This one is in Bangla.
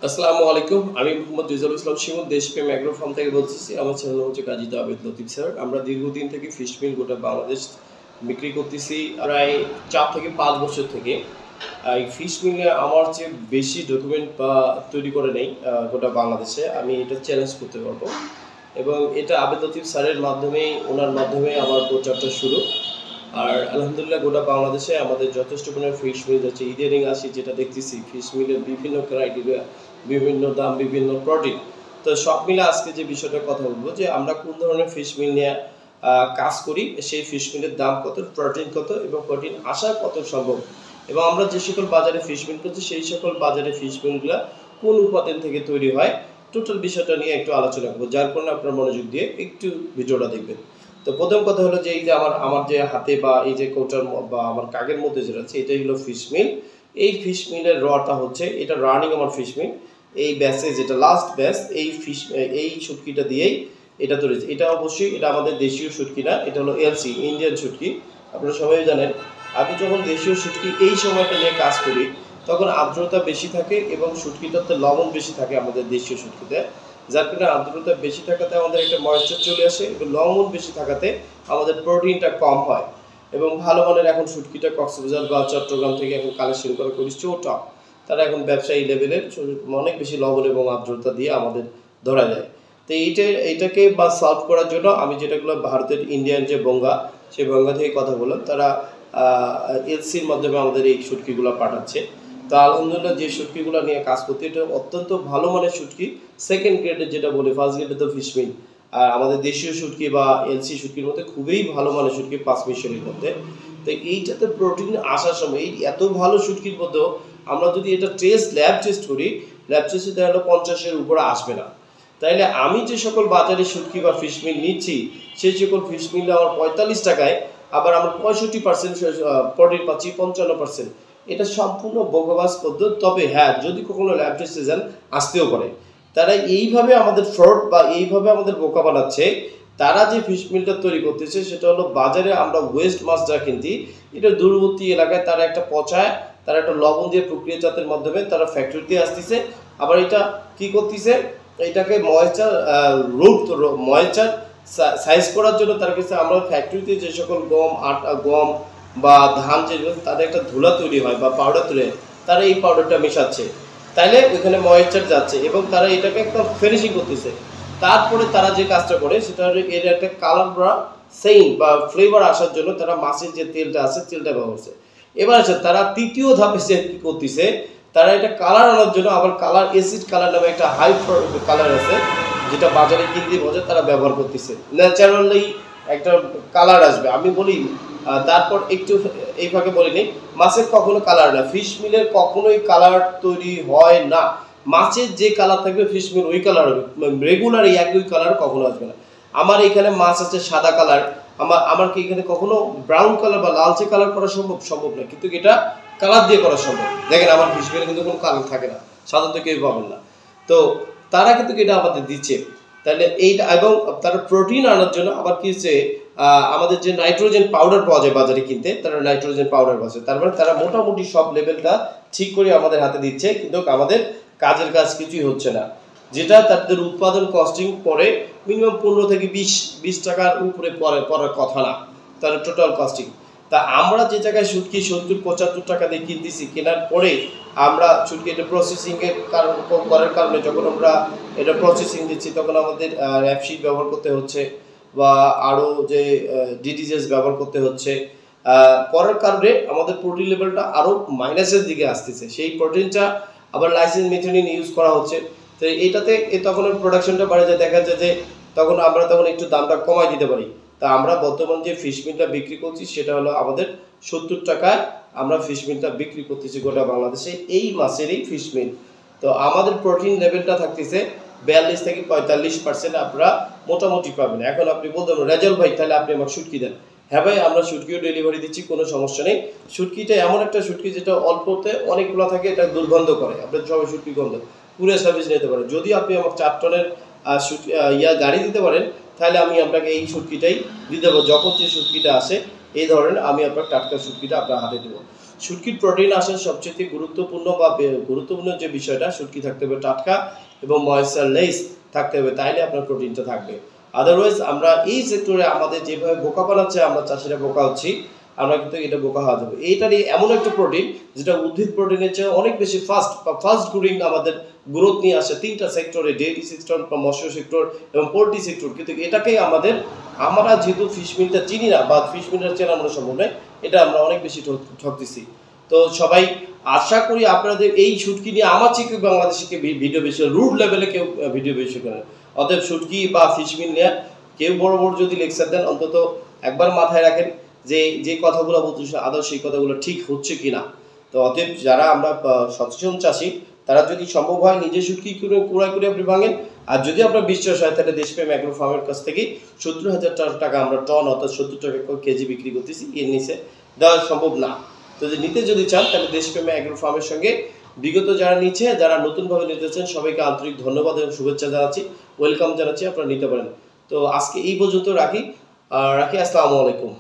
আসসালামু আলাইকুম। আমি মোহাম্মদ রিজালুল ইসলাম শিমুল দেশপ্রেম অ্যাগ্রো ফার্ম থেকে বলতেছি। আমার চ্যানেল হচ্ছে কাজী আবেদ লতিফ স্যার। আমরা দীর্ঘদিন থেকে ফিশ মিল গোটা বাংলাদেশ বিক্রি করতেছি প্রায় ৪ থেকে ৫ বছর থেকে। এই ফিশ মিলে আমার চেয়ে বেশি ডকুমেন্ট বা তৈরি করে নেই গোটা বাংলাদেশে। আমি এটা চ্যালেঞ্জ করতে পারবো এবং এটা আবেদ লতিফ স্যারের মাধ্যমেই ওনার মাধ্যমে আমার প্রচারটা শুরু। আর আলহামদুলিল্লাহ গোটা বাংলাদেশে আমাদের যথেষ্ট পরিমাণে ফিশ মিল হচ্ছে। ইদানিং আসি যেটা দেখতেছি ফিশ মিলের বিভিন্ন ক্রাইটেরিয়া, বিভিন্ন দাম, বিভিন্ন প্রোটিন। তো সব মিলে আজকে যে বিষয়টার কথা বলবো যে আমরা কোন ধরনের ফিশ মিল নিয়ে কাজ করি, সেই ফিশ মিলের দাম কত, প্রোটিন কত এবং প্রোটিন আসা কত সম্ভব, এবং আমরা যে সকল বাজারে ফিশ মিল করছি সেই সকল বাজারে ফিশ মিলগুলো কোন উপাদান থেকে তৈরি হয়, টোটাল বিষয়টা নিয়ে একটু আলোচনা করবো। যার কারণে আপনার মনোযোগ দিয়ে একটু ভিডিওটা দেখবেন। তো প্রথম কথা হলো যে এই যে আমার যে হাতে বা এই যে কৌটার বা আমার কাগের মধ্যে যেটা আছে এটাই হলো ফিশ মিল। এই ফিশ মিলের রটা হচ্ছে এটা রানিং আমার ফিশ মিল। এই ব্যাচে যেটা লাস্ট ব্যাচ এই শুটকিটা দিয়েই এটা তৈরি হয়েছে। এটা অবশ্যই এটা আমাদের দেশীয় শুটকি না, এটা হলো এলসি ইন্ডিয়ান শুটকি। আপনারা সবাই জানেন আমি যখন দেশীয় শুটকি এই সময়টা নিয়ে কাজ করি তখন আর্দ্রতা বেশি থাকে এবং শুটকিটাতে লবণ বেশি থাকে আমাদের দেশীয় শুটকিতে। যার কারণে আর্দ্রতা বেশি থাকাতে আমাদের একটা ময়েশ্চার চলে আসে এবং লবণ বেশি থাকাতে আমাদের প্রোটিনটা কম হয়। এবং ভালো মানের এখন শুটকিটা কক্সবাজার বা চট্টগ্রাম থেকে এখন কালেকশন করা খুবই চোটা, তারা এখন ব্যবসায়ী লেভেলের অনেক বেশি লবণ এবং আর্দ্রতা দিয়ে আমাদের ধরা যায়। তো এইটাকে বা সলভ করার জন্য আমি যেটাগুলো ভারতের ইন্ডিয়ান যে বঙ্গা, সেই বঙ্গা থেকে কথা বললাম, তারা এলসির মাধ্যমে আমাদের এই শুটকিগুলো পাঠাচ্ছে। তা আলহামদুলিল্লাহ যে শুটকিগুলো নিয়ে কাজ করতে এটা অত্যন্ত ভালো মানের শুটকি। সেকেন্ড গ্রেডের যেটা বলি, ফার্স্ট গ্রেডে তো ফিশ মিল, আর আমাদের দেশীয় শুটকি বা এলসি শুটকির মধ্যে খুবই ভালো মানের শুটকি ৫ মিশরের মধ্যে। তো এইটাতে প্রোটিন আসার সময় এই এত ভালো শুটকির মধ্যেও আমরা যদি এটা ল্যাব টেস্ট করি, ল্যাব টেস্টে দেখা হলো ৫০-এর উপরে আসবে না। তাইলে আমি যে সকল বাজারে শুটকি বা ফিশ মিল নিচ্ছি সেই সকল ফিশ মিল আমার ৪৫ টাকায়, আবার আমরা ৬৫% প্রোটিন পাচ্ছি, ৫৫%। এটা সম্পূর্ণ বোগাবাজ পদ্ধতি। তবে হ্যাঁ, যদি কখনো ল্যাব টেস্টে যান আসতেও পারে। তারা এইভাবে আমাদের ফ্রড বা এইভাবে আমাদের বোকা বানাচ্ছে। তারা যে ফিশ মিলটা তৈরি করতেছে সেটা হলো বাজারে আমরা ওয়েস্ট মাছ যা কিনছি এটা দূরবর্তী এলাকায় তারা একটা পচায়, তারা একটা লবণ দিয়ে প্রক্রিয়াজাতের মাধ্যমে তারা ফ্যাক্টরিতে আসতেছে। আবার এটা কি করতেছে, এটাকে ময়েশ্চার সাইজ করার জন্য তার কাছে আমরা ফ্যাক্টরিতে যে সকল গম, আটা, গম বা ধান যেগুলো তাদের একটা ধুলা তৈরি হয় বা পাউডার তৈরি হয়, তারা এই পাউডারটা মেশাচ্ছে। তাইলে ওইখানে ময়েশ্চার যাচ্ছে এবং তারা এটাকে একটা ফিনিশিং করতেছে। তারপরে তারা যে কাজটা করে সেটা হলো এর একটা কালার বা সেইন বা ফ্লেভার আসার জন্য তারা মাছের যে তেলটা আছে তেলটা ব্যবহার করছে। এবার আছে তারা তৃতীয় ধাপে যে কি করতেছে, তারা এটা কালার আনার জন্য আবার কালার এসিড কালার নামে একটা হাই কালার আছে যেটা বাজারে কিনতে বাজারে তারা ব্যবহার করতেছে। ন্যাচারালি একটা কালার আসবে আমি বলি। তারপর একটু এই ফাঁকে বলে নিই, মাছের কখনো কালার না, ফিশ মিলের কখনোই কালার তৈরি হয় না। মাছের যে কালার থাকবে ফিশ মিল ওই কালার হবে, রেগুলার এই একই কালার কখনো আসবে না। আমার এখানে মাছ আছে সাদা কালার, আমার কি এখানে কখনো ব্রাউন কালার বা লালচে কালার করা সম্ভব না, কিন্তু এটা কালার দিয়ে করা সম্ভব। দেখেন আমার ফিশ মিলে কিন্তু কোনো কালার থাকে না, সাধারণত কেউ পাবেন না। তো তারা কিন্তু এটা আমাদের দিচ্ছে। তাহলে এইটা এবং তারা প্রোটিন আনার জন্য আবার কি হচ্ছে, আমাদের যে নাইট্রোজেন পাউডার পাওয়া যায় বাজারে কিনতে, তারা নাইট্রোজেন পাউডার পাচ্ছে। তার মানে তারা মোটামুটি সব লেভেলটা ঠিক করে আমাদের হাতে দিচ্ছে, কিন্তু আমাদের কাজের কাজ কিছুই হচ্ছে না। যেটা তাদের উৎপাদন কস্টিং পরে মিনিমাম ১৫ থেকে ২০ টাকার উপরে পড়ার কথা না, তার টোটাল কস্টিং। তা আমরা যে জায়গায় শুটকি ৭০-৭৫ টাকা দিয়ে কিনতেছি, কেনার পরে আমরা শুটকি এটা প্রসেসিংয়ের করার কারণে যখন আমরা এটা প্রসেসিং দিচ্ছি তখন আমাদের র্যাপশিট ব্যবহার করতে হচ্ছে বা আরও যে ডিটিজেস ব্যবহার করতে হচ্ছে। করার কারণে আমাদের প্রোটিন লেভেলটা আরও মাইনাসের দিকে আসতেছে। সেই প্রোটিনটা আবার লাইসেন্স মেথিওনিন ইউজ করা হচ্ছে। তো এইটাতে তখন প্রোডাকশনটা বাড়ে যায়, দেখা যায় যে তখন আমরা একটু দামটা কমাই দিতে পারি। তা আমরা বর্তমান যে ফিশ মিলটা বিক্রি করছি সেটা হলো আমাদের ৭০ টাকায় আমরা ফিশ মিলটা বিক্রি করতেছি গোটা বাংলাদেশে, এই মাছেরই ফিশ মিল। তো আমাদের প্রোটিন লেভেলটা থাকতেছে ৪২ থেকে ৪৫% আপনারা মোটামুটি পাবেন। এখন আপনি বলতে পারেন রেজাল্ট ভাই তাহলে আপনি আমাকে শুটকি দেন। হ্যাঁ ভাই, আমরা শুটকিও ডেলিভারি দিচ্ছি, কোনো সমস্যা নেই। শুটকিটা এমন একটা শুটকি যেটা অল্পতে অনেকগুলো থাকে, এটা দুর্গন্ধ করে, আপনার সবাই শুটকি গন্ধ পুরো সার্ভিস নিতে পারেন। যদি আপনি আমাকে ৪ টনের গাড়ি দিতে পারেন তাহলে আমি আপনাকে এই শুটকিটাই দিতে পারবো। যখন যে শুটকিটা আসে এই ধরনের আমি আপনার টাটকা শুটকিটা আপনার হাতে দেবো। শুটকির প্রোটিন আসার সবচেয়ে গুরুত্বপূর্ণ যে বিষয়টা, শুটকি থাকতে হবে টাটকা এবং ময়েশ্চারলেস থাকতে হবে, তাইলে আপনার প্রোটিনটা থাকবে। আদারওয়াইজ আমরা এই সেক্টরে আমাদের যেভাবে বোকা বানাচ্ছে, আমরা চাষিরা বোকা হচ্ছি, আমরা কিন্তু এটা বোকা হওয়া যাবে। এইটারই এমন একটা প্রোটিন যেটা উদ্ভিদ প্রোটিনের চেয়ে অনেক বেশি ফাস্ট গ্রোয়িং আমাদের গ্রোথ নিয়ে আসে তিনটা সেক্টরে, ডেইরি সেক্টর, মৎস্য সেক্টর এবং পোল্ট্রি সেক্টর। কিন্তু এটাকেই আমরা যেহেতু ফিশ মিলটা চিনি না বা ফিশ মিলটা চেনা আমরা সম্ভব নয়, এটা আমরা অনেক বেশি ঠকতেছি। তো সবাই আশা করি আপনাদের এই শুটকি নিয়ে আমার থেকে বাংলাদেশে ভিডিও বেশি, রুট লেভেলে কেউ ভিডিও বেশি করেন। অতএব শুটকি বা ফিশ মিল নিয়ে কেউ বড় বড় যদি লেকচার দেন, অন্তত একবার মাথায় রাখেন যে যে কথাগুলো বলতেছে আদৌ সেই কথাগুলো ঠিক হচ্ছে কিনা। তো অতএব যারা আমরা সচেতন চাষি, তারা যদি সম্ভব হয় নিজে শুটকি কুড়াই করে আপনি ভাঙেন, আর যদি আপনার বিশ্বাস হয় তাহলে দেশপ্রেম অ্যাগ্রো ফার্মের কাছ থেকে 70,000 টাকা আমরা টন অর্থাৎ 70 টাকা কেজি বিক্রি করতেছি, এর নিচে দেওয়া সম্ভব না। তো নিতে যদি চান তাহলে দেশপ্রেম অ্যাগ্রো ফার্মের সঙ্গে বিগত যারা নিচ্ছে, যারা নতুনভাবে নিতে চান, সবাইকে আন্তরিক ধন্যবাদ এবং শুভেচ্ছা জানাচ্ছি, ওয়েলকাম জানাচ্ছি, আপনারা নিতে পারেন। তো আজকে এই পর্যন্ত রাখি। আসসালামু আলাইকুম।